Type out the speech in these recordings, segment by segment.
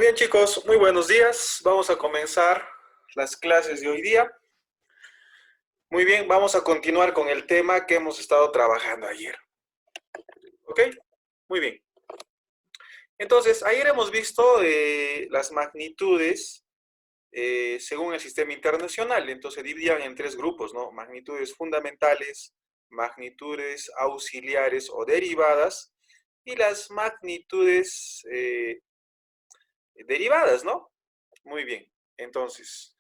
bien, chicos, muy buenos días. Vamos a comenzar las clases de hoy día. Muy bien, vamos a continuar con el tema que hemos estado trabajando ayer. ¿Ok? Muy bien. Entonces, ayer hemos visto las magnitudes según el sistema internacional. Entonces, se dividían en tres grupos, ¿no? Magnitudes fundamentales, magnitudes auxiliares o derivadas y las magnitudes derivadas, ¿no? Muy bien. Entonces,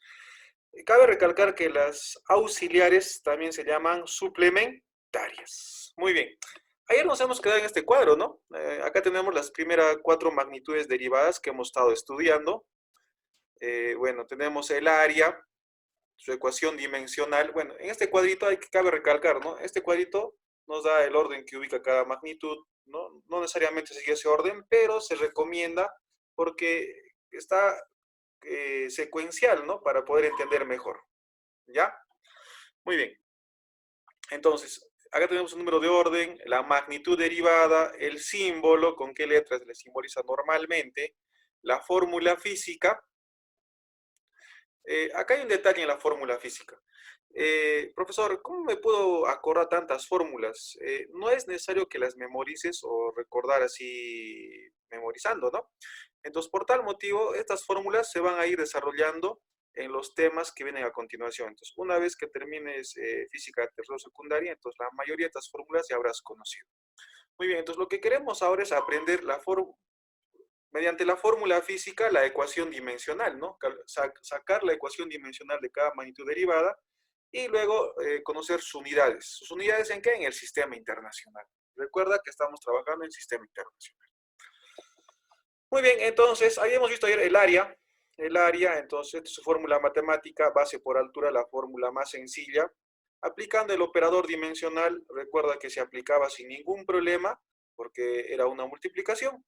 cabe recalcar que las auxiliares también se llaman suplementarias. Muy bien. Ayer nos hemos quedado en este cuadro, ¿no? Acá tenemos las primeras cuatro magnitudes derivadas que hemos estado estudiando. Bueno, tenemos el área, su ecuación dimensional. Bueno, en este cuadrito cabe recalcar, ¿no? Este cuadrito nos da el orden que ubica cada magnitud, ¿no? No necesariamente sigue ese orden, pero se recomienda porque está secuencial, ¿no? Para poder entender mejor. ¿Ya? Muy bien. Entonces, acá tenemos un número de orden, la magnitud derivada, el símbolo, con qué letras se le simboliza normalmente, la fórmula física. Acá hay un detalle en la fórmula física. Profesor, ¿cómo me puedo acordar tantas fórmulas? No es necesario que las memorices o recordar así memorizando, ¿no? Entonces, por tal motivo, estas fórmulas se van a ir desarrollando en los temas que vienen a continuación. Entonces, una vez que termines física de tercero secundaria, entonces la mayoría de estas fórmulas ya habrás conocido. Muy bien, entonces lo que queremos ahora es aprender mediante la fórmula física la ecuación dimensional, ¿no? Sacar la ecuación dimensional de cada magnitud derivada y luego conocer sus unidades. ¿Sus unidades en qué? En el sistema internacional. Recuerda que estamos trabajando en sistema internacional. Muy bien, entonces, habíamos visto ayer el área. El área, entonces, su fórmula matemática, base por altura, la fórmula más sencilla. Aplicando el operador dimensional, recuerda que se aplicaba sin ningún problema, porque era una multiplicación.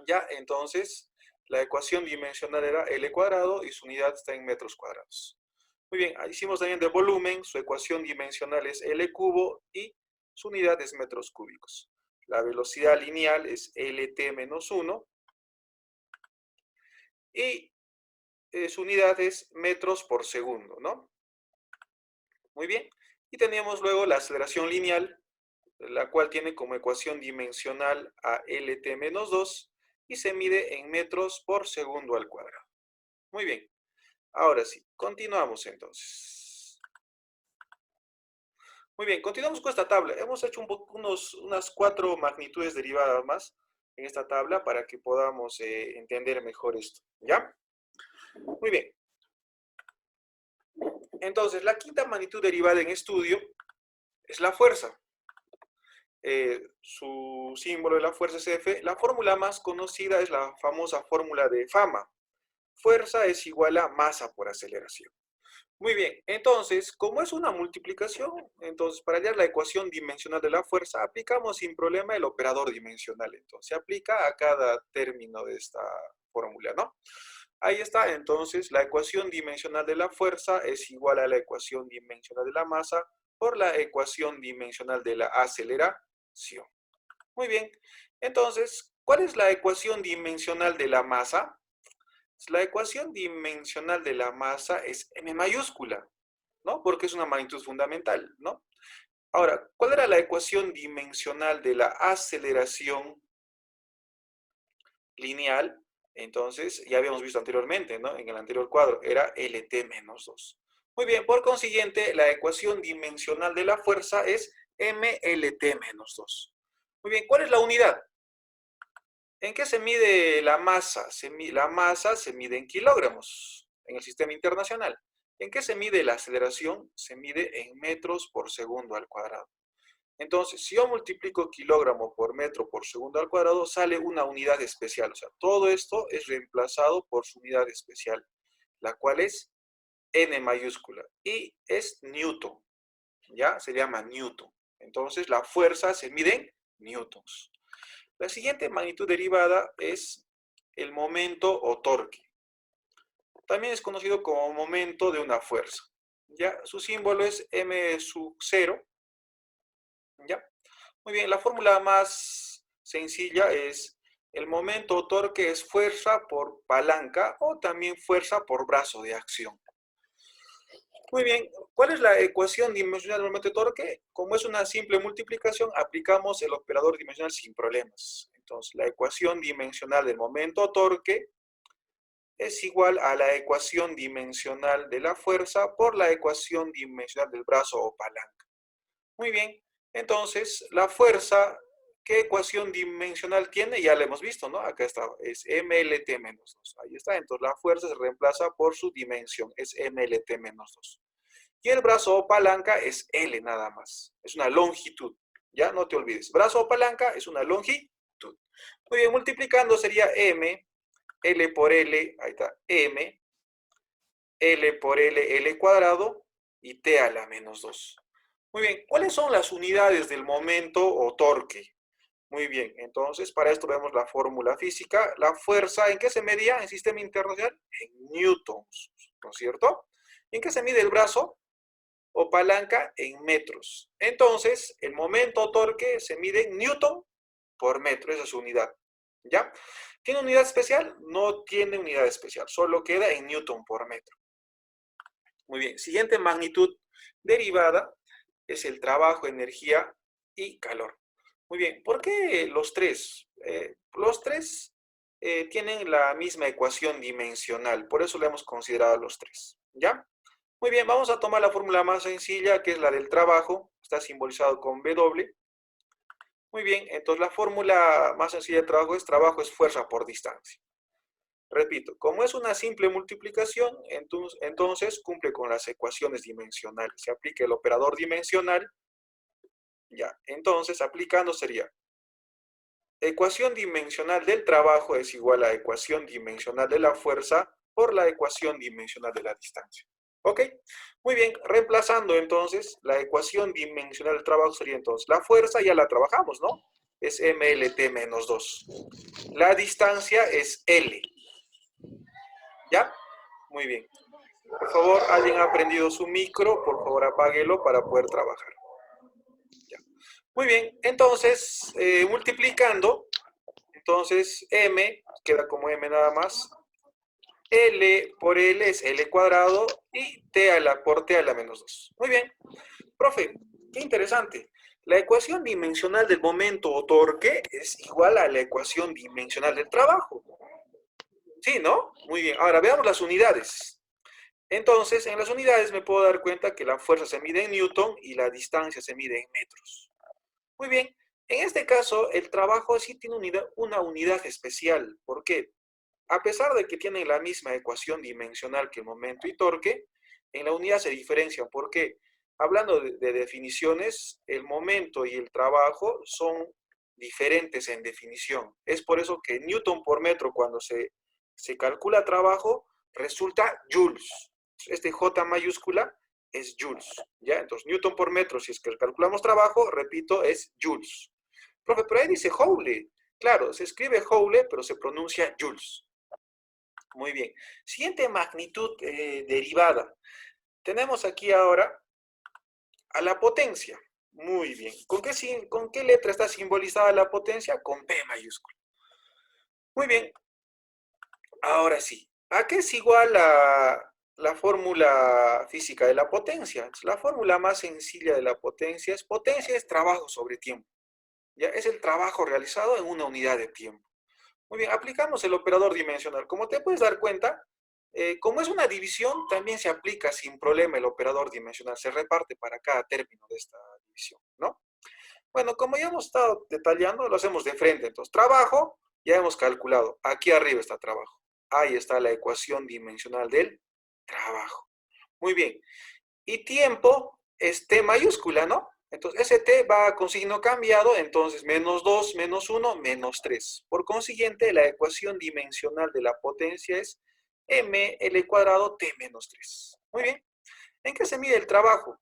Ya, entonces, la ecuación dimensional era L cuadrado y su unidad está en metros cuadrados. Muy bien, hicimos también de volumen, su ecuación dimensional es L cubo y su unidad es metros cúbicos. La velocidad lineal es LT menos 1 y su unidad es metros por segundo, ¿no? Muy bien. Y teníamos luego la aceleración lineal, la cual tiene como ecuación dimensional a LT menos 2 y se mide en metros por segundo al cuadrado. Muy bien. Ahora sí, continuamos entonces. Muy bien, continuamos con esta tabla. Hemos hecho unas cuatro magnitudes derivadas más en esta tabla para que podamos entender mejor esto. ¿Ya? Muy bien. Entonces, la quinta magnitud derivada en estudio es la fuerza. Su símbolo de la fuerza es F. La fórmula más conocida es la famosa fórmula de Fama. Fuerza es igual a masa por aceleración. Muy bien, entonces, como es una multiplicación, entonces para hallar la ecuación dimensional de la fuerza, aplicamos sin problema el operador dimensional. Entonces, se aplica a cada término de esta fórmula, ¿no? Ahí está, entonces, la ecuación dimensional de la fuerza es igual a la ecuación dimensional de la masa por la ecuación dimensional de la aceleración. Muy bien, entonces, ¿cuál es la ecuación dimensional de la masa? La ecuación dimensional de la masa es m mayúscula, ¿no? Porque es una magnitud fundamental, ¿no? Ahora, ¿cuál era la ecuación dimensional de la aceleración lineal? Entonces, ya habíamos visto anteriormente, ¿no? En el anterior cuadro, era LT menos 2. Muy bien, por consiguiente, la ecuación dimensional de la fuerza es MLT menos 2. Muy bien, ¿cuál es la unidad? ¿En qué se mide la masa? La masa se mide en kilogramos en el sistema internacional. ¿En qué se mide la aceleración? Se mide en metros por segundo al cuadrado. Entonces, si yo multiplico kilogramo por metro por segundo al cuadrado, sale una unidad especial. O sea, todo esto es reemplazado por su unidad especial, la cual es N mayúscula y es Newton. ¿Ya? Se llama Newton. Entonces, la fuerza se mide en newtons. La siguiente magnitud derivada es el momento o torque. También es conocido como momento de una fuerza. ¿Ya? Su símbolo es m sub 0. ¿Ya? Muy bien, la fórmula más sencilla es el momento o torque es fuerza por palanca o también fuerza por brazo de acción. Muy bien, ¿cuál es la ecuación dimensional del momento de torque? Como es una simple multiplicación, aplicamos el operador dimensional sin problemas. Entonces, la ecuación dimensional del momento o torque es igual a la ecuación dimensional de la fuerza por la ecuación dimensional del brazo o palanca. Muy bien, entonces la fuerza, ¿qué ecuación dimensional tiene? Ya la hemos visto, ¿no? Acá está, es MLT menos 2. Ahí está, entonces la fuerza se reemplaza por su dimensión, es MLT menos 2. Y el brazo o palanca es L nada más, es una longitud, ¿ya? No te olvides, brazo o palanca es una longitud. Muy bien, multiplicando sería M, L por L, ahí está, M, L por L, L cuadrado, y T a la menos 2. Muy bien, ¿cuáles son las unidades del momento o torque? Muy bien, entonces para esto vemos la fórmula física. La fuerza, ¿en qué se medía en sistema internacional? En newtons, ¿no es cierto? ¿En qué se mide el brazo o palanca? En metros. Entonces, el momento o torque se mide en newton por metro, esa es su unidad. ¿Ya? ¿Tiene unidad especial? No tiene unidad especial, solo queda en newton por metro. Muy bien, siguiente magnitud derivada es el trabajo, energía y calor. Muy bien, ¿por qué los tres? Los tres tienen la misma ecuación dimensional, por eso le hemos considerado los tres, ¿ya? Muy bien, vamos a tomar la fórmula más sencilla, que es la del trabajo, está simbolizado con W. Muy bien, entonces la fórmula más sencilla de trabajo es fuerza por distancia. Repito, como es una simple multiplicación, entonces cumple con las ecuaciones dimensionales. Se aplica el operador dimensional, ya. Entonces, aplicando sería, ecuación dimensional del trabajo es igual a ecuación dimensional de la fuerza por la ecuación dimensional de la distancia. ¿Ok? Muy bien, reemplazando entonces, la ecuación dimensional del trabajo sería entonces, la fuerza ya la trabajamos, ¿no? Es MLT menos 2. La distancia es L. ¿Ya? Muy bien. Por favor, ¿alguien ha prendido su micro? Por favor, apáguelo para poder trabajar. Ya. Muy bien, entonces, multiplicando, entonces M queda como M nada más. L por L es L cuadrado y por T a la menos 2. Muy bien. Profe, qué interesante. La ecuación dimensional del momento o torque es igual a la ecuación dimensional del trabajo. Sí, ¿no? Muy bien. Ahora veamos las unidades. Entonces, en las unidades me puedo dar cuenta que la fuerza se mide en newton y la distancia se mide en metros. Muy bien, en este caso el trabajo sí tiene una unidad especial. ¿Por qué? A pesar de que tienen la misma ecuación dimensional que el momento y torque, en la unidad se diferencian. ¿Por qué? Hablando de definiciones, el momento y el trabajo son diferentes en definición. Es por eso que newton por metro cuando se calcula trabajo resulta joules. Este J mayúscula es joules, ¿ya? Entonces, newton por metro, si es que calculamos trabajo, repito, es joules. Profe, pero ahí dice joule. Claro, se escribe joule, pero se pronuncia joules. Muy bien. Siguiente magnitud derivada. Tenemos aquí ahora a la potencia. Muy bien. ¿Con qué letra está simbolizada la potencia? Con P mayúscula. Muy bien. Ahora sí. ¿A qué es igual la fórmula física de la potencia? La fórmula más sencilla de la potencia es trabajo sobre tiempo. ¿Ya? Es el trabajo realizado en una unidad de tiempo. Muy bien, aplicamos el operador dimensional. Como te puedes dar cuenta, como es una división, también se aplica sin problema el operador dimensional. Se reparte para cada término de esta división, ¿no? Bueno, como ya hemos estado detallando, lo hacemos de frente. Entonces, trabajo, ya hemos calculado. Aquí arriba está trabajo. Ahí está la ecuación dimensional del trabajo. Muy bien. Y tiempo es T mayúscula, ¿no? Entonces, ese T va con signo cambiado, entonces menos 2 menos 1 menos 3. Por consiguiente, la ecuación dimensional de la potencia es ml cuadrado T menos 3. Muy bien. ¿En qué se mide el trabajo?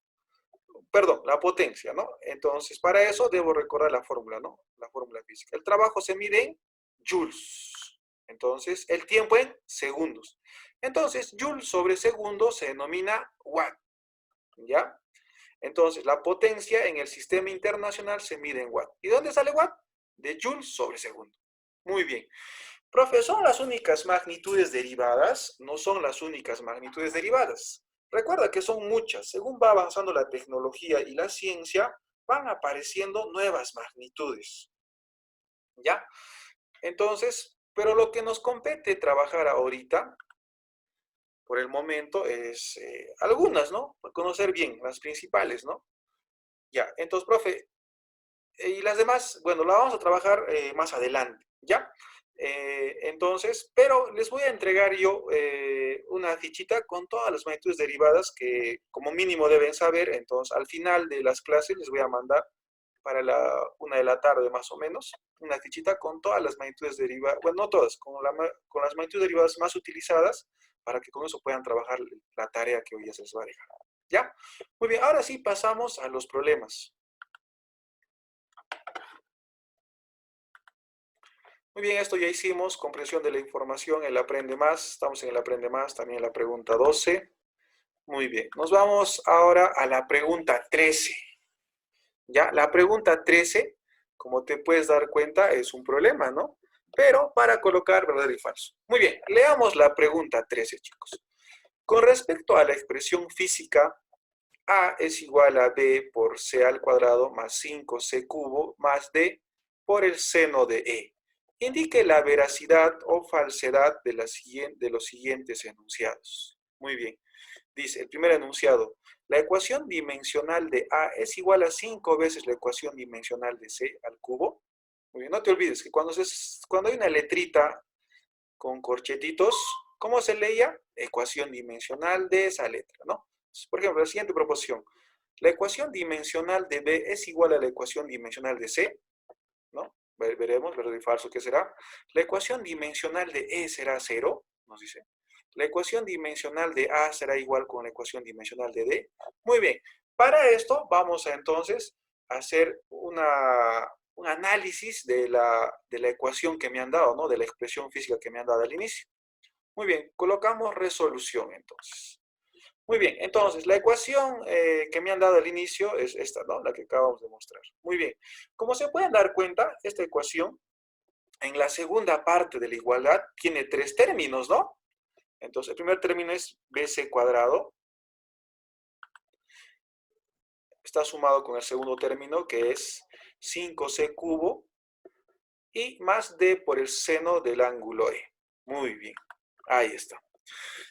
Perdón, la potencia, ¿no? Entonces, para eso debo recordar la fórmula, ¿no? La fórmula física. El trabajo se mide en joules. Entonces, el tiempo en segundos. Entonces, joules sobre segundo se denomina watt, ¿ya? Entonces, la potencia en el sistema internacional se mide en watt. ¿Y dónde sale watt? De joules sobre segundo. Muy bien. Profe, ¿son las únicas magnitudes derivadas? No son las únicas magnitudes derivadas. Recuerda que son muchas. Según va avanzando la tecnología y la ciencia, van apareciendo nuevas magnitudes. ¿Ya? Entonces, pero lo que nos compete trabajar ahorita, por el momento, es algunas, ¿no? Conocer bien las principales, ¿no? Ya, entonces, profe, y las demás, bueno, la vamos a trabajar más adelante, ¿ya? Entonces, pero les voy a entregar yo una fichita con todas las magnitudes derivadas que como mínimo deben saber. Entonces, al final de las clases les voy a mandar para la 1 de la tarde más o menos, una fichita con todas las magnitudes derivadas, bueno, no todas, con las magnitudes derivadas más utilizadas para que con eso puedan trabajar la tarea que hoy ya se les va a dejar. ¿Ya? Muy bien, ahora sí pasamos a los problemas. Muy bien, esto ya hicimos, comprensión de la información, el aprende más, estamos en el aprende más, también la pregunta 12. Muy bien, nos vamos ahora a la pregunta 13. Ya, la pregunta 13, como te puedes dar cuenta, es un problema, ¿no? Pero para colocar verdadero y falso. Muy bien, leamos la pregunta 13, chicos. Con respecto a la expresión física, A es igual a B por C al cuadrado más 5C cubo más D por el seno de E. Indique la veracidad o falsedad de los siguientes enunciados. Muy bien. Dice el primer enunciado, la ecuación dimensional de A es igual a 5 veces la ecuación dimensional de C al cubo. Muy bien, no te olvides que cuando hay una letrita con corchetitos, ¿cómo se leía? Ecuación dimensional de esa letra, ¿no? Por ejemplo, la siguiente proposición. La ecuación dimensional de B es igual a la ecuación dimensional de C, ¿no? Veremos, verdadero y falso, ¿qué será? La ecuación dimensional de E será 0, nos dice. La ecuación dimensional de A será igual con la ecuación dimensional de D. Muy bien. Para esto vamos a entonces hacer un análisis de la ecuación que me han dado, ¿no? De la expresión física que me han dado al inicio. Muy bien, colocamos resolución entonces. Muy bien, entonces la ecuación que me han dado al inicio es esta, ¿no? La que acabamos de mostrar. Muy bien, como se pueden dar cuenta, esta ecuación en la segunda parte de la igualdad tiene tres términos, ¿no? Entonces el primer término es bc cuadrado, está sumado con el segundo término que es 5c cubo y más d por el seno del ángulo E. Muy bien, ahí está.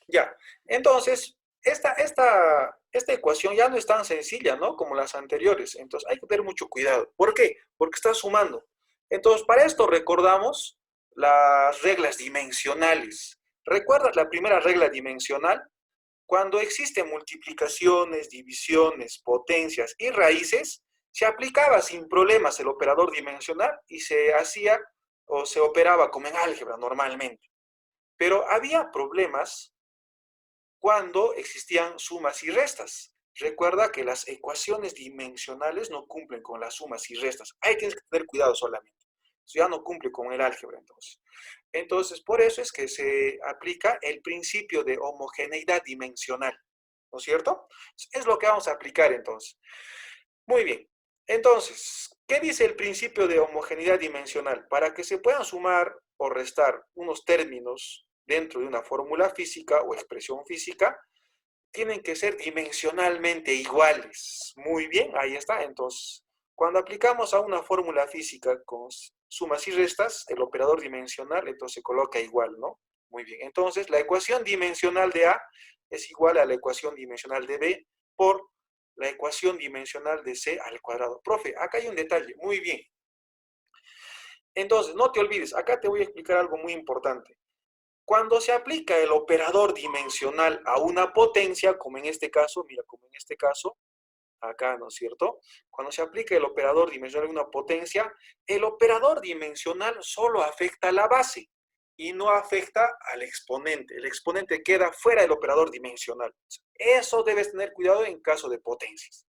Ya, entonces, esta ecuación ya no es tan sencilla, ¿no? Como las anteriores. Entonces, hay que tener mucho cuidado. ¿Por qué? Porque está sumando. Entonces, para esto recordamos las reglas dimensionales. ¿Recuerdas la primera regla dimensional? Cuando existen multiplicaciones, divisiones, potencias y raíces, se aplicaba sin problemas el operador dimensional y se hacía o se operaba como en álgebra normalmente. Pero había problemas cuando existían sumas y restas. Recuerda que las ecuaciones dimensionales no cumplen con las sumas y restas. Ahí tienes que tener cuidado solamente. Eso ya no cumple con el álgebra entonces. Entonces, por eso es que se aplica el principio de homogeneidad dimensional. ¿No es cierto? Es lo que vamos a aplicar entonces. Muy bien. Entonces, ¿qué dice el principio de homogeneidad dimensional? Para que se puedan sumar o restar unos términos dentro de una fórmula física o expresión física, tienen que ser dimensionalmente iguales. Muy bien, ahí está. Entonces, cuando aplicamos a una fórmula física con sumas y restas, el operador dimensional entonces se coloca igual, ¿no? Muy bien. Entonces, la ecuación dimensional de A es igual a la ecuación dimensional de B por la ecuación dimensional de C al cuadrado. Profe, acá hay un detalle. Muy bien. Entonces, no te olvides, acá te voy a explicar algo muy importante. Cuando se aplica el operador dimensional a una potencia, como en este caso, mira, como en este caso, acá, ¿no es cierto? Cuando se aplica el operador dimensional a una potencia, el operador dimensional solo afecta a la base y no afecta al exponente. El exponente queda fuera del operador dimensional. Eso debes tener cuidado en caso de potencias.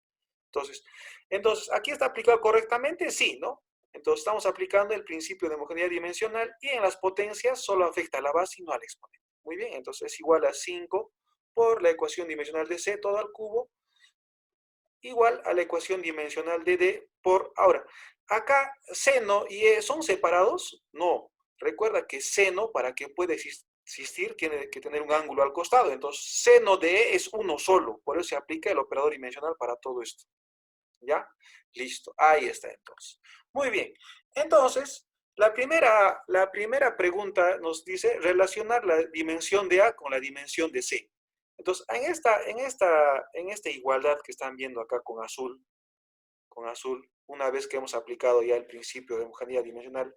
Entonces, ¿aquí está aplicado correctamente? Sí, ¿no? Entonces, estamos aplicando el principio de homogeneidad dimensional y en las potencias solo afecta a la base y no al exponente. Muy bien, entonces es igual a 5 por la ecuación dimensional de C todo al cubo, igual a la ecuación dimensional de D por... Ahora, acá seno y E son separados, no. Recuerda que seno, para que pueda existir, tiene que tener un ángulo al costado. Entonces, seno de E es uno solo. Por eso se aplica el operador dimensional para todo esto. ¿Ya? Listo. Ahí está entonces. Muy bien. Entonces, la primera pregunta nos dice relacionar la dimensión de A con la dimensión de C. Entonces, en esta igualdad que están viendo acá con azul, una vez que hemos aplicado ya el principio de homogeneidad dimensional,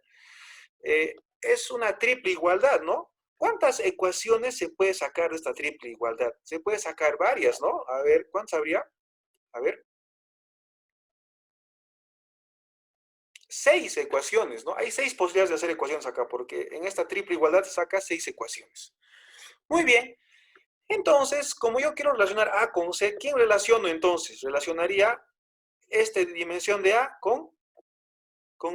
es una triple igualdad, ¿no? ¿Cuántas ecuaciones se puede sacar de esta triple igualdad? Se puede sacar varias, ¿no? A ver, ¿cuántas habría? A ver, 6 ecuaciones, ¿no? Hay 6 posibilidades de hacer ecuaciones acá, porque en esta triple igualdad se saca 6 ecuaciones. Muy bien. Entonces, como yo quiero relacionar A con C, ¿quién relaciono entonces? Relacionaría esta dimensión de A con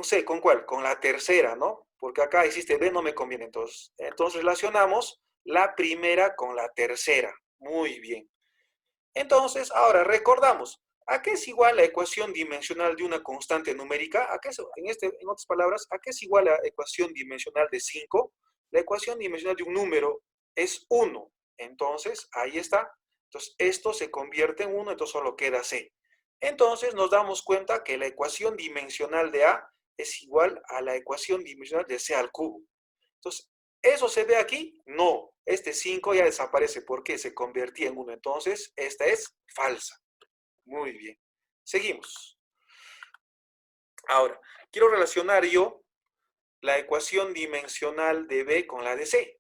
C. ¿Con cuál? Con la tercera, ¿no? Porque acá existe B, no me conviene entonces. Entonces relacionamos la primera con la tercera. Muy bien. Entonces, ahora recordamos, ¿a qué es igual la ecuación dimensional de una constante numérica? En otras palabras, ¿a qué es igual la ecuación dimensional de 5? La ecuación dimensional de un número es 1. Entonces, ahí está. Entonces, esto se convierte en 1, entonces solo queda C. Entonces, nos damos cuenta que la ecuación dimensional de A es igual a la ecuación dimensional de C al cubo. Entonces, ¿eso se ve aquí? No. Este 5 ya desaparece porque se convertía en 1. Entonces, esta es falsa. Muy bien. Seguimos. Ahora, quiero relacionar yo la ecuación dimensional de B con la de C.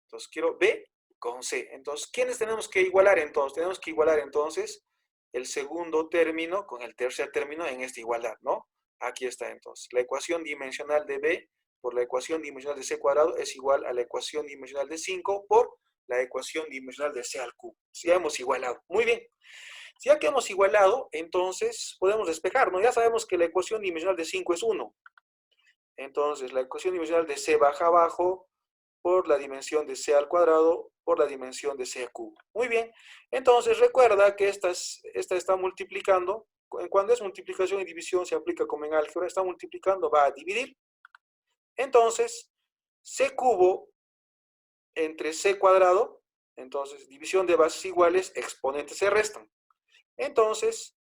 Entonces, quiero B con C. Entonces, ¿quiénes tenemos que igualar entonces? Tenemos que igualar entonces el segundo término con el tercer término en esta igualdad, ¿no? Aquí está entonces. La ecuación dimensional de B por la ecuación dimensional de C cuadrado es igual a la ecuación dimensional de 5 por la ecuación dimensional de C al cubo. Ya hemos igualado. Muy bien. Ya que hemos igualado, entonces podemos despejarnos. Ya sabemos que la ecuación dimensional de 5 es 1. Entonces, la ecuación dimensional de C baja abajo por la dimensión de C al cuadrado por la dimensión de C al cubo. Muy bien. Entonces, recuerda que esta está multiplicando. Cuando es multiplicación y división se aplica como en álgebra. Está multiplicando, va a dividir. Entonces, C cubo entre C cuadrado. Entonces, división de bases iguales, exponentes se restan. Entonces,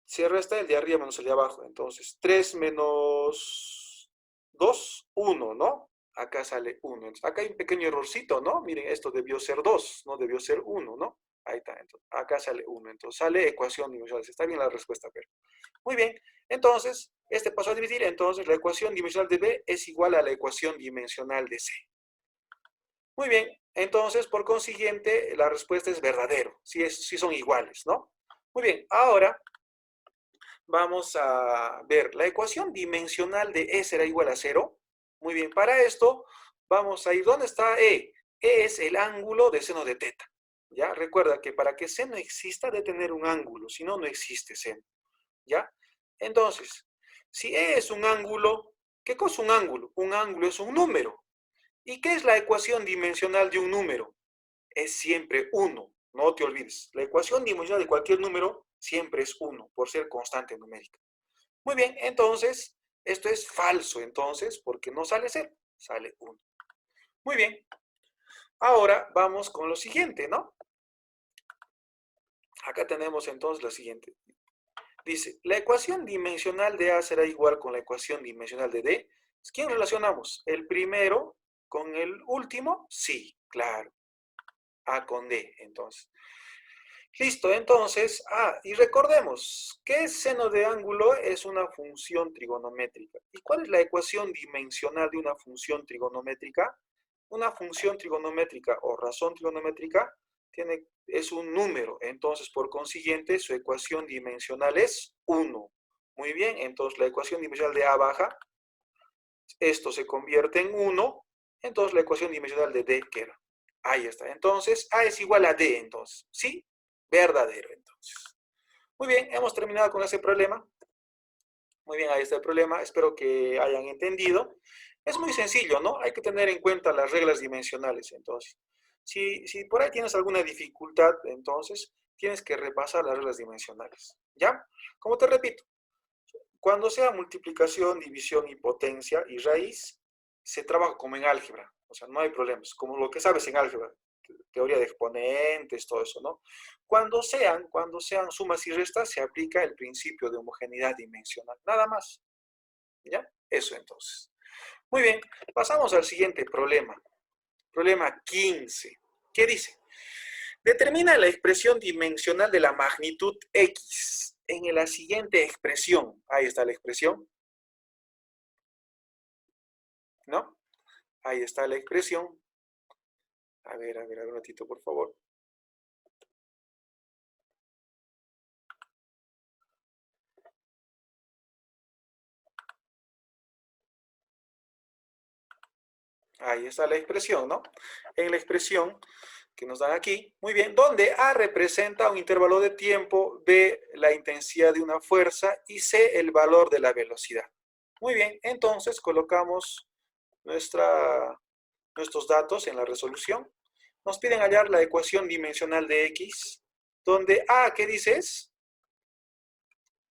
se resta el de arriba menos el de abajo. Entonces, 3 menos 2, 1, ¿no? Acá sale 1. Entonces, acá hay un pequeño errorcito, ¿no? Miren, esto debió ser 2, no debió ser 1, ¿no? Ahí está. Entonces, acá sale 1. Entonces, sale ecuación dimensional. Está bien la respuesta, pero. Muy bien. Entonces, este pasó a dividir. Entonces, la ecuación dimensional de B es igual a la ecuación dimensional de C. Muy bien. Entonces, por consiguiente, la respuesta es verdadero. Si son iguales, ¿no? Muy bien. Ahora vamos a ver, la ecuación dimensional de E será igual a 0. Muy bien, para esto vamos a ir, ¿dónde está E? E es el ángulo de seno de teta. ¿Ya? Recuerda que para que seno exista debe tener un ángulo, si no, no existe seno. ¿Ya? Entonces, si E es un ángulo, ¿qué cosa es un ángulo? Un ángulo es un número. ¿Y qué es la ecuación dimensional de un número? Es siempre 1. No te olvides. La ecuación dimensional de cualquier número siempre es 1, por ser constante numérica. Muy bien, entonces, esto es falso, entonces, porque no sale 0, sale 1. Muy bien, ahora vamos con lo siguiente, ¿no? Acá tenemos entonces lo siguiente. Dice, la ecuación dimensional de A será igual con la ecuación dimensional de D. ¿Quién relacionamos? ¿El primero con el último? Sí, claro. A con D, entonces. Listo, entonces, y recordemos, ¿qué seno de ángulo es una función trigonométrica? ¿Y cuál es la ecuación dimensional de una función trigonométrica? Una función trigonométrica o razón trigonométrica es un número, entonces por consiguiente su ecuación dimensional es 1. Muy bien, entonces la ecuación dimensional de A baja, esto se convierte en 1, entonces la ecuación dimensional de D queda. Ahí está, entonces A es igual a D, entonces, ¿sí? Verdadero, entonces. Muy bien, hemos terminado con ese problema. Muy bien, ahí está el problema. Espero que hayan entendido. Es muy sencillo, ¿no? Hay que tener en cuenta las reglas dimensionales, entonces. Si por ahí tienes alguna dificultad, entonces tienes que repasar las reglas dimensionales. ¿Ya? Como te repito, cuando sea multiplicación, división y potencia y raíz, se trabaja como en álgebra, o sea, no hay problemas, como lo que sabes en álgebra, teoría de exponentes, todo eso, ¿no? Cuando sean sumas y restas, se aplica el principio de homogeneidad dimensional, nada más, ¿ya? Eso entonces. Muy bien, pasamos al siguiente problema. Problema 15. ¿Qué dice? Determina la expresión dimensional de la magnitud X en la siguiente expresión. Ahí está la expresión, ¿no? Ahí está la expresión. A ver, un ratito, por favor. Ahí está la expresión, ¿no? En la expresión que nos dan aquí, muy bien, donde A representa un intervalo de tiempo, B la intensidad de una fuerza y C el valor de la velocidad. Muy bien, entonces colocamos nuestros datos en la resolución. Nos piden hallar la ecuación dimensional de X, donde A, ¿qué dices?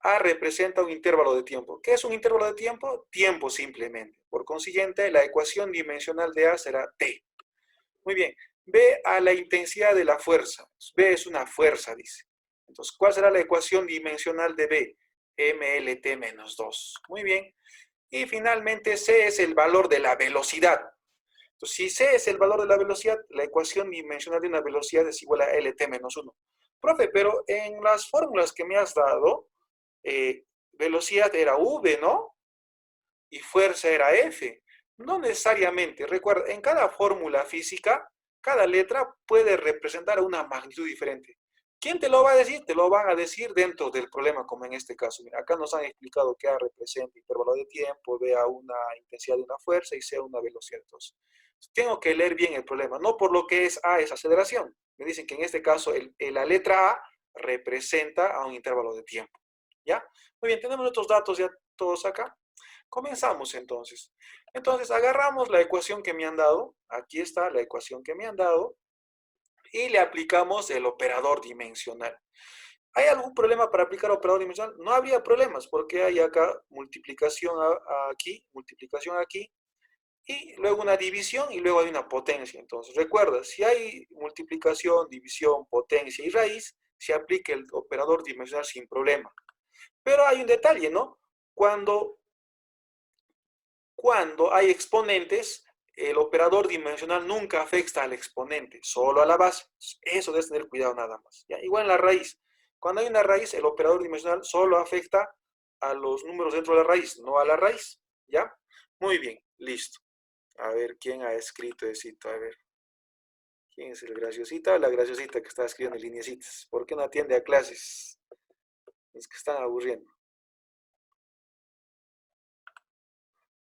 A representa un intervalo de tiempo. ¿Qué es un intervalo de tiempo? Tiempo simplemente. Por consiguiente, la ecuación dimensional de A será T. Muy bien. B a la intensidad de la fuerza. B es una fuerza, dice. Entonces, ¿cuál será la ecuación dimensional de B? MLT menos 2. Muy bien. Y finalmente, C es el valor de la velocidad. Entonces, si C es el valor de la velocidad, la ecuación dimensional de una velocidad es igual a LT menos 1. Profe, pero en las fórmulas que me has dado, velocidad era V, ¿no? Y fuerza era F. No necesariamente. Recuerda, en cada fórmula física, cada letra puede representar una magnitud diferente. ¿Quién te lo va a decir? Te lo van a decir dentro del problema, como en este caso. Mira, acá nos han explicado que A representa intervalo de tiempo, B a una intensidad de una fuerza y C a una velocidad. Entonces, tengo que leer bien el problema, no por lo que es A es aceleración. Me dicen que en este caso la letra A representa a un intervalo de tiempo. ¿Ya? Muy bien, tenemos nuestros datos ya todos acá. Comenzamos entonces. Entonces agarramos la ecuación que me han dado. Aquí está la ecuación que me han dado. Y le aplicamos el operador dimensional. ¿Hay algún problema para aplicar operador dimensional? No habría problemas porque hay acá multiplicación aquí, y luego una división y luego hay una potencia. Entonces, recuerda, si hay multiplicación, división, potencia y raíz, se aplica el operador dimensional sin problema. Pero hay un detalle, ¿no? Cuando hay exponentes, el operador dimensional nunca afecta al exponente, solo a la base. Eso debes tener cuidado nada más. ¿Ya? Igual en la raíz. Cuando hay una raíz, el operador dimensional solo afecta a los números dentro de la raíz, no a la raíz. ¿Ya? Muy bien, listo. A ver, ¿quién ha escrito esto? A ver, ¿quién es el graciosita o la graciosita que está escribiendo lineecitas? ¿Por qué no atiende a clases? Es que están aburriendo.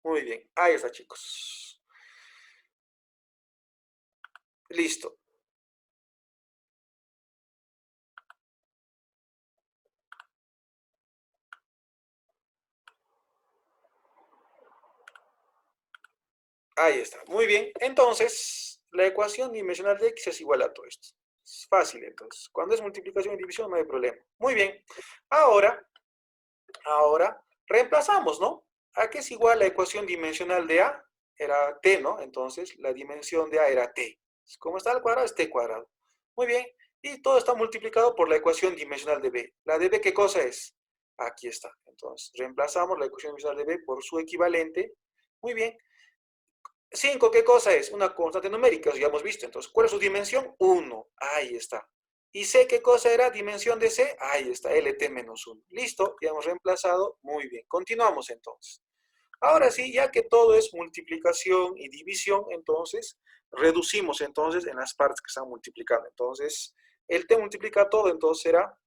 Muy bien, ahí está, chicos. Listo. Ahí está. Muy bien. Entonces, la ecuación dimensional de x es igual a todo esto. Es fácil, entonces. Cuando es multiplicación y división no hay problema. Muy bien. Ahora, reemplazamos, ¿no? ¿A qué es igual la ecuación dimensional de a? Era t, ¿no? Entonces, la dimensión de a era t. ¿Cómo está al cuadrado? Es t cuadrado. Muy bien. Y todo está multiplicado por la ecuación dimensional de b. ¿La de b qué cosa es? Aquí está. Entonces, reemplazamos la ecuación dimensional de b por su equivalente. Muy bien. 5, ¿qué cosa es? Una constante numérica, ya hemos visto. Entonces, ¿cuál es su dimensión? 1. Ahí está. ¿Y C qué cosa era? Dimensión de C. Ahí está, LT menos 1. Listo, ya hemos reemplazado. Muy bien. Continuamos entonces. Ahora sí, ya que todo es multiplicación y división, entonces reducimos entonces en las partes que están multiplicando. Entonces, el T multiplica todo, entonces será,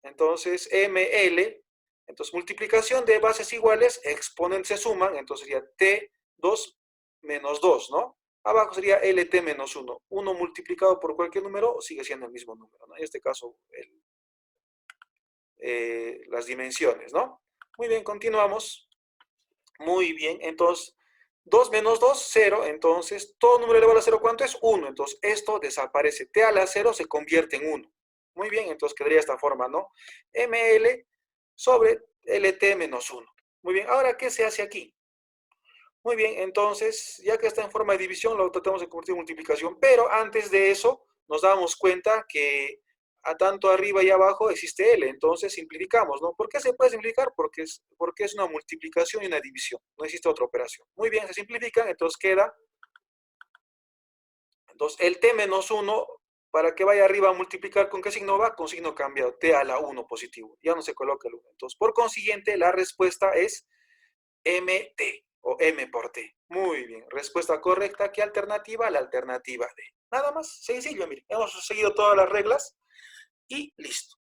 entonces, ML. Entonces, multiplicación de bases iguales, exponentes se suman, entonces sería T2 menos 2, ¿no? Abajo sería LT menos 1. 1 multiplicado por cualquier número sigue siendo el mismo número, ¿no? En este caso, las dimensiones, ¿no? Muy bien, continuamos. Muy bien, entonces, 2 menos 2, 0. Entonces, todo número elevado a 0, ¿cuánto es? 1. Entonces, esto desaparece. T a la 0 se convierte en 1. Muy bien, entonces quedaría de esta forma, ¿no? ML sobre LT menos 1. Muy bien, ahora, ¿qué se hace aquí? Muy bien, entonces, ya que está en forma de división, lo tratamos de convertir en multiplicación. Pero antes de eso, nos damos cuenta que a tanto arriba y abajo existe L. Entonces, simplificamos, ¿no? ¿Por qué se puede simplificar? Porque es una multiplicación y una división. No existe otra operación. Muy bien, se simplifican, entonces queda. Entonces, el t menos 1, para que vaya arriba a multiplicar, ¿con qué signo va? Con signo cambiado, t a la 1 positivo. Ya no se coloca el 1. Entonces, por consiguiente, la respuesta es mt o m por t. Muy bien. Respuesta correcta. ¿Qué alternativa? La alternativa D. Nada más. Sencillo, mire. Hemos seguido todas las reglas y listo.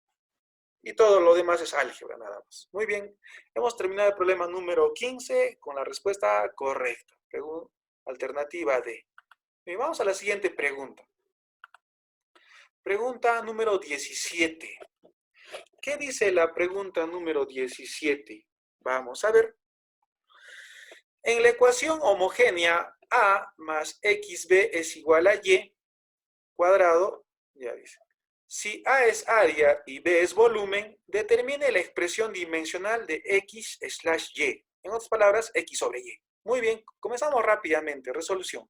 Y todo lo demás es álgebra, nada más. Muy bien. Hemos terminado el problema número 15 con la respuesta correcta. Alternativa D. Bien, vamos a la siguiente pregunta. Pregunta número 17. ¿Qué dice la pregunta número 17? Vamos a ver. En la ecuación homogénea A más XB es igual a Y cuadrado, ya dice. Si A es área y B es volumen, determine la expresión dimensional de X slash Y. En otras palabras, X sobre Y. Muy bien, comenzamos rápidamente. Resolución.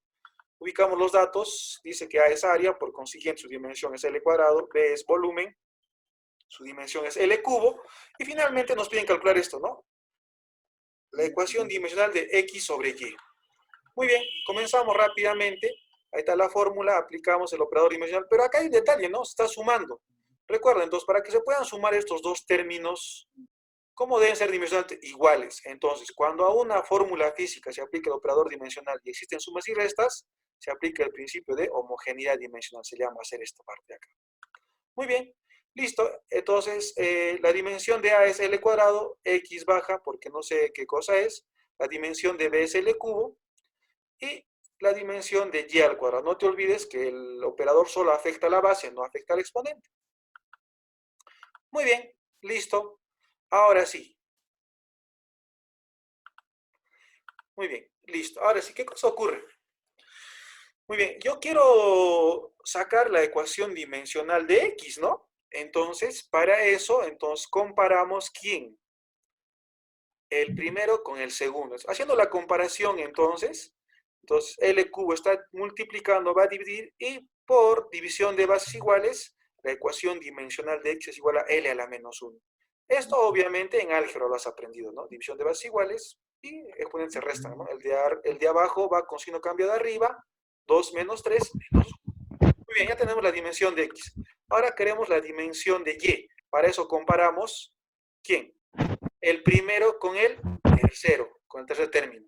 Ubicamos los datos. Dice que A es área, por consiguiente su dimensión es L cuadrado. B es volumen, su dimensión es L cubo. Y finalmente nos piden calcular esto, ¿no? La ecuación dimensional de X sobre Y. Muy bien, comenzamos rápidamente. Ahí está la fórmula, aplicamos el operador dimensional. Pero acá hay un detalle, ¿no? Se está sumando. Recuerden, entonces, para que se puedan sumar estos dos términos, ¿cómo deben ser dimensionalmente iguales? Entonces, cuando a una fórmula física se aplica el operador dimensional y existen sumas y restas, se aplica el principio de homogeneidad dimensional. Se llama hacer esta parte de acá. Muy bien, listo. Entonces, la dimensión de A es L cuadrado, X baja, porque no sé qué cosa es. La dimensión de B es L cubo. Y la dimensión de y al cuadrado. No te olvides que el operador solo afecta a la base, no afecta al exponente. Muy bien, listo. Ahora sí. Muy bien, listo. Ahora sí, ¿qué cosa ocurre? Muy bien, yo quiero sacar la ecuación dimensional de X, ¿no? Entonces, para eso, entonces comparamos ¿quién? El primero con el segundo. Haciendo la comparación, entonces L cubo está multiplicando, va a dividir, y por división de bases iguales, la ecuación dimensional de X es igual a L a la menos 1. Esto obviamente en álgebra lo has aprendido, ¿no? División de bases iguales y exponentes se restan, ¿no? El de abajo va con signo cambio de arriba, 2 menos 3 menos 1. Muy bien, ya tenemos la dimensión de X. Ahora queremos la dimensión de Y. Para eso comparamos, ¿quién? El primero con el tercero, con el tercer término.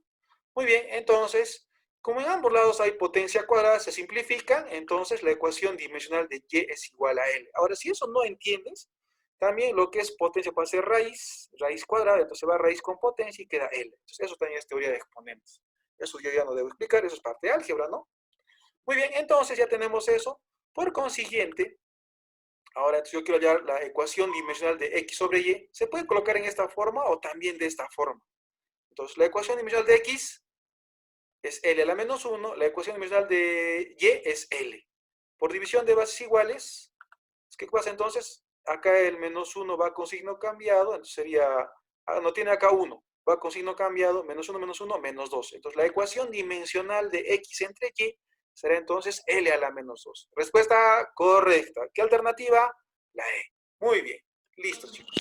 Muy bien, entonces, como en ambos lados hay potencia cuadrada, se simplifican, entonces la ecuación dimensional de Y es igual a L. Ahora, si eso no entiendes, también lo que es potencia puede ser raíz cuadrada, entonces va raíz con potencia y queda L. Entonces, eso también es teoría de exponentes. Eso yo ya no debo explicar, eso es parte de álgebra, ¿no? Muy bien, entonces ya tenemos eso. Por consiguiente, ahora yo quiero hallar la ecuación dimensional de X sobre Y. Se puede colocar en esta forma o también de esta forma. Entonces, la ecuación dimensional de X es L a la menos 1. La ecuación dimensional de Y es L. Por división de bases iguales, ¿qué pasa entonces? Acá el menos 1 va con signo cambiado, entonces sería, no tiene acá 1, va con signo cambiado, menos 1, menos 2. Entonces, la ecuación dimensional de X entre Y será entonces L a la menos 2. Respuesta correcta. ¿Qué alternativa? La E. Muy bien. Listo, chicos.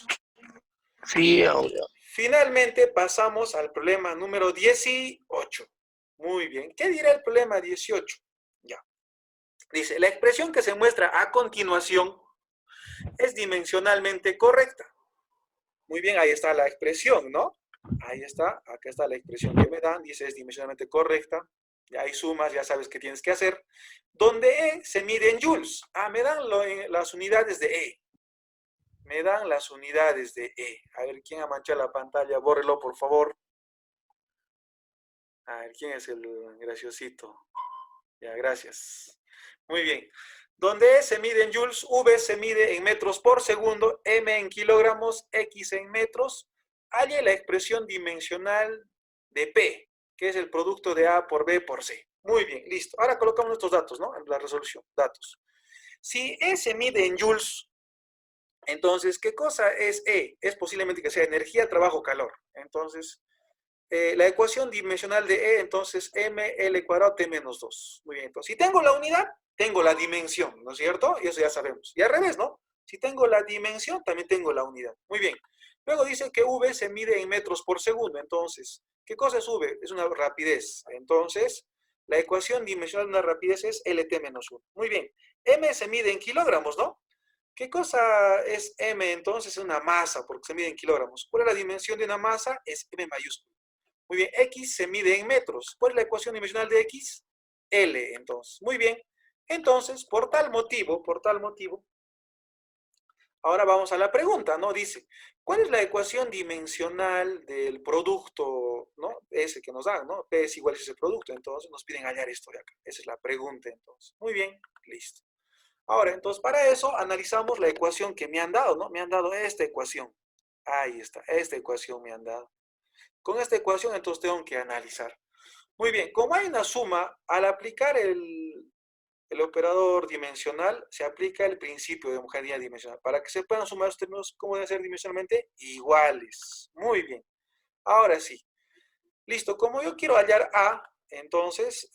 Sí, obvio. Finalmente pasamos al problema número 18. Muy bien. ¿Qué dirá el problema 18? Ya. Dice, la expresión que se muestra a continuación es dimensionalmente correcta. Muy bien, ahí está la expresión, ¿no? Ahí está, acá está la expresión que me dan, dice es dimensionalmente correcta. Ya hay sumas, ya sabes qué tienes que hacer. Donde E se mide en joules. Me dan las unidades de E. Me dan las unidades de E. A ver, ¿quién ha manchado la pantalla? Bórrelo, por favor. A ver, ¿quién es el graciosito? Ya, gracias. Muy bien. Donde E se mide en joules, V se mide en metros por segundo, M en kilogramos, X en metros. Halle la expresión dimensional de P, que es el producto de A por B por C. Muy bien, listo. Ahora colocamos estos datos, ¿no? En la resolución, datos. Si E se mide en joules, entonces, ¿qué cosa es E? Es posiblemente que sea energía, trabajo, calor. Entonces, la ecuación dimensional de E, entonces ml cuadrado t menos 2. Muy bien, entonces si tengo la unidad, tengo la dimensión, ¿no es cierto? Y eso ya sabemos. Y al revés, ¿no? Si tengo la dimensión, también tengo la unidad. Muy bien. Luego dice que V se mide en metros por segundo. Entonces, ¿qué cosa es V? Es una rapidez. Entonces, la ecuación dimensional de una rapidez es LT menos 1. Muy bien. M se mide en kilogramos, ¿no? ¿Qué cosa es M? Entonces, es una masa, porque se mide en kilogramos. ¿Cuál es la dimensión de una masa? Es M mayúscula. Muy bien, X se mide en metros. ¿Cuál es la ecuación dimensional de X? L, entonces. Muy bien. Entonces, por tal motivo, ahora vamos a la pregunta, ¿no? Dice, ¿cuál es la ecuación dimensional del producto, ¿no? Ese que nos dan, ¿no? P es igual a ese producto. Entonces, nos piden hallar esto de acá. Esa es la pregunta, entonces. Muy bien, listo. Ahora, entonces, para eso, analizamos la ecuación que me han dado, ¿no? Me han dado esta ecuación. Ahí está, esta ecuación me han dado. Con esta ecuación, entonces, tengo que analizar. Muy bien, como hay una suma, al aplicar el operador dimensional, se aplica el principio de homogeneidad dimensional. Para que se puedan sumar los términos, ¿cómo deben ser dimensionalmente? Iguales. Muy bien. Ahora sí. Listo. Como yo quiero hallar A, entonces,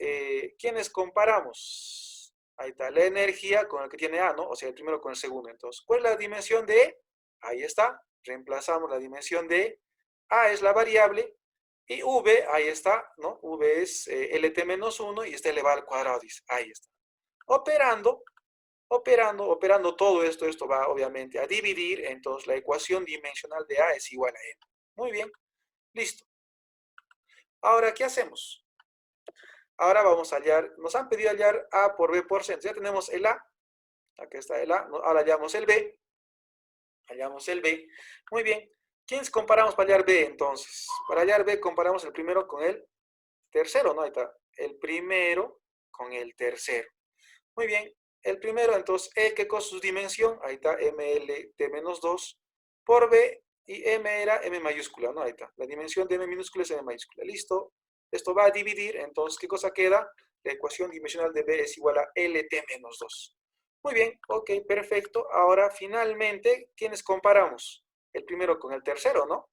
¿quiénes comparamos? Ahí está, la energía con el que tiene A, ¿no? O sea, el primero con el segundo. Entonces, ¿cuál es la dimensión de E? Ahí está. Reemplazamos la dimensión de E. A es la variable. Y V, ahí está, ¿no? V es LT menos 1 y está elevado al cuadrado, dice. Ahí está. Operando todo esto, esto va obviamente a dividir, entonces la ecuación dimensional de A es igual a M. Muy bien, listo. Ahora, ¿qué hacemos? Ahora vamos a hallar, nos han pedido hallar A por B por C. Entonces ya tenemos el A, acá está el A, ahora hallamos el B, hallamos el B. Muy bien, ¿quiénes comparamos para hallar B entonces? Para hallar B comparamos el primero con el tercero, ¿no? Ahí está, el primero con el tercero. Muy bien, el primero, entonces, E, ¿qué cosa es su dimensión? Ahí está, MLT menos 2 por B, y M era M mayúscula, ¿no? Ahí está, la dimensión de M minúscula es M mayúscula, listo. Esto va a dividir, entonces, ¿qué cosa queda? La ecuación dimensional de B es igual a LT menos 2. Muy bien, ok, perfecto. Ahora, finalmente, ¿quiénes comparamos? El primero con el tercero, ¿no?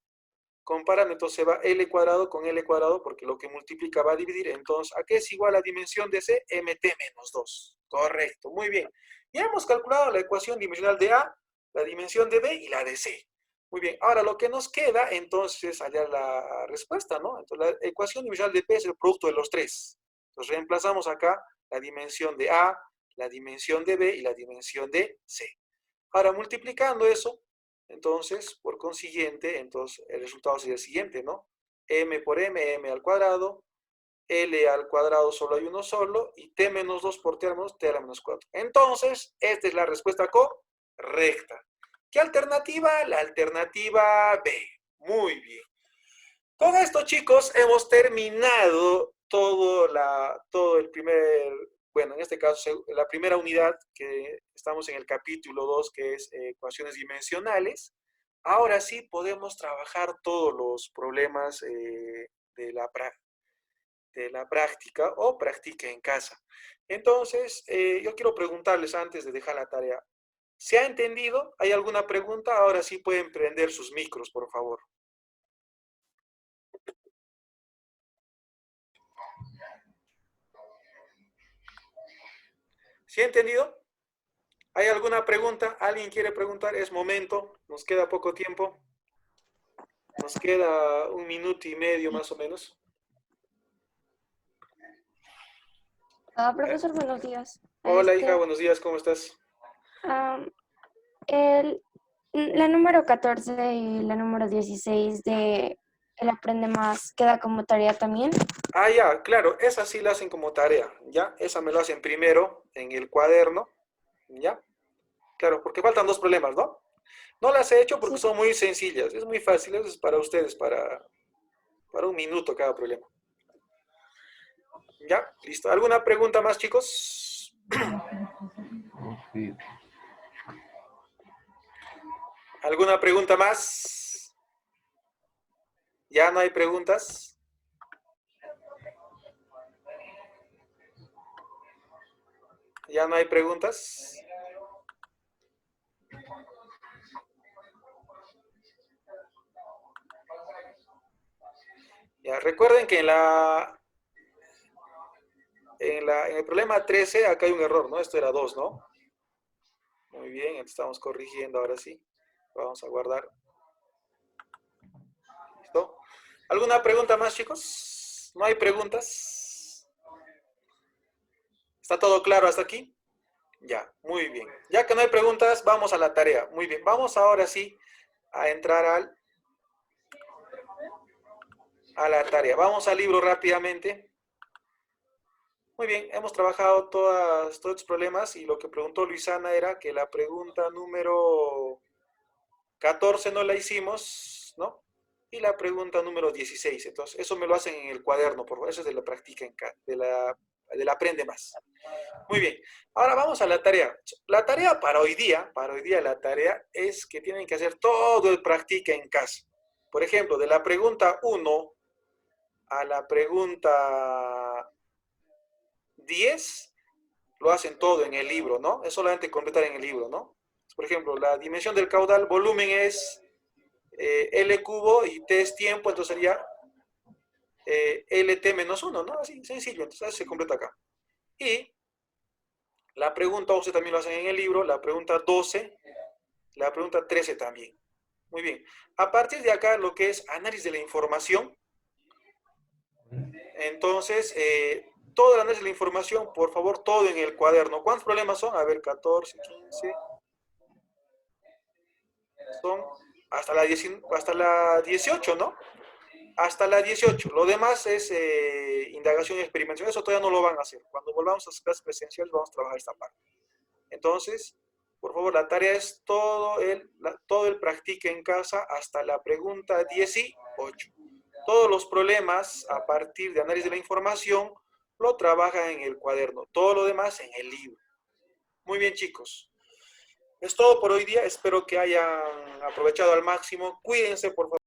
Comparan, entonces se va L cuadrado con L cuadrado, porque lo que multiplica va a dividir. Entonces, ¿a qué es igual la dimensión de C? MT menos 2. Correcto, muy bien. Ya hemos calculado la ecuación dimensional de A, la dimensión de B y la de C. Muy bien, ahora lo que nos queda entonces es hallar la respuesta, ¿no? Entonces, la ecuación dimensional de P es el producto de los tres. Entonces, reemplazamos acá la dimensión de A, la dimensión de B y la dimensión de C. Ahora, multiplicando eso, entonces, por consiguiente, entonces el resultado sería el siguiente, ¿no? M por M, M al cuadrado, L al cuadrado solo hay uno solo, y T menos 2 por T al menos, T a la menos 4. Entonces, esta es la respuesta correcta. ¿Qué alternativa? La alternativa B. Muy bien. Con esto, chicos, hemos terminado todo el primer, bueno, en este caso, la primera unidad que estamos en el capítulo 2, que es ecuaciones dimensionales. Ahora sí podemos trabajar todos los problemas de la práctica o práctica en casa. Entonces, yo quiero preguntarles antes de dejar la tarea, ¿se ha entendido? ¿Hay alguna pregunta? Ahora sí pueden prender sus micros, por favor. ¿Se ha entendido? ¿Hay alguna pregunta? ¿Alguien quiere preguntar? Es momento. Nos queda poco tiempo. Nos queda 1 minuto y medio más o menos. Profesor, buenos días. Hola, hija. Buenos días. ¿Cómo estás? Um, el, la número 14 y la número 16 de El Aprende Más queda como tarea también. Ah, ya, claro. Esa sí la hacen como tarea, ¿ya? Esa me lo hacen primero en el cuaderno, ¿ya? Claro, porque faltan dos problemas, ¿no? No las he hecho porque Sí. son muy sencillas. Es muy fácil. Eso es para ustedes, para 1 minuto cada problema. ¿Ya? ¿Listo? ¿Alguna pregunta más, chicos? ¿Alguna pregunta más? ¿Ya no hay preguntas? ¿Ya no hay preguntas? Ya, recuerden que en el problema 13 acá hay un error, ¿no? Esto era 2, ¿no? Muy bien, entonces estamos corrigiendo ahora sí. Vamos a guardar. ¿Listo? ¿Alguna pregunta más, chicos? ¿No hay preguntas? ¿Está todo claro hasta aquí? Ya, muy bien. Ya que no hay preguntas, vamos a la tarea. Muy bien, vamos ahora sí a entrar a la tarea. Vamos al libro rápidamente. Muy bien, hemos trabajado todos estos problemas y lo que preguntó Luisana era que la pregunta número 14 no la hicimos, ¿no? Y la pregunta número 16. Entonces, eso me lo hacen en el cuaderno, por favor. Eso es de la práctica, de la aprende más. Muy bien. Ahora vamos a la tarea. La tarea para hoy día la tarea es que tienen que hacer todo el practica en casa. Por ejemplo, de la pregunta 1 a la pregunta 10, lo hacen todo en el libro, ¿no? Es solamente completar en el libro, ¿no? Por ejemplo, la dimensión del caudal, volumen es L cubo y T es tiempo, entonces sería LT menos 1, ¿no? Así, sencillo, entonces así se completa acá. Y la pregunta 11 también lo hacen en el libro, la pregunta 12, la pregunta 13 también. Muy bien. A partir de acá, lo que es análisis de la información, entonces, todo el análisis de la información, por favor, todo en el cuaderno. ¿Cuántos problemas son? A ver, 14, 15, son hasta la 18, ¿no? Hasta la 18. Lo demás es indagación y experimentación. Eso todavía no lo van a hacer. Cuando volvamos a las clases presenciales vamos a trabajar esta parte. Entonces, por favor, la tarea es todo el practique en casa hasta la pregunta 18. Todos los problemas a partir de análisis de la información lo trabajan en el cuaderno. Todo lo demás en el libro. Muy bien, chicos. Es todo por hoy día. Espero que hayan aprovechado al máximo. Cuídense, por favor.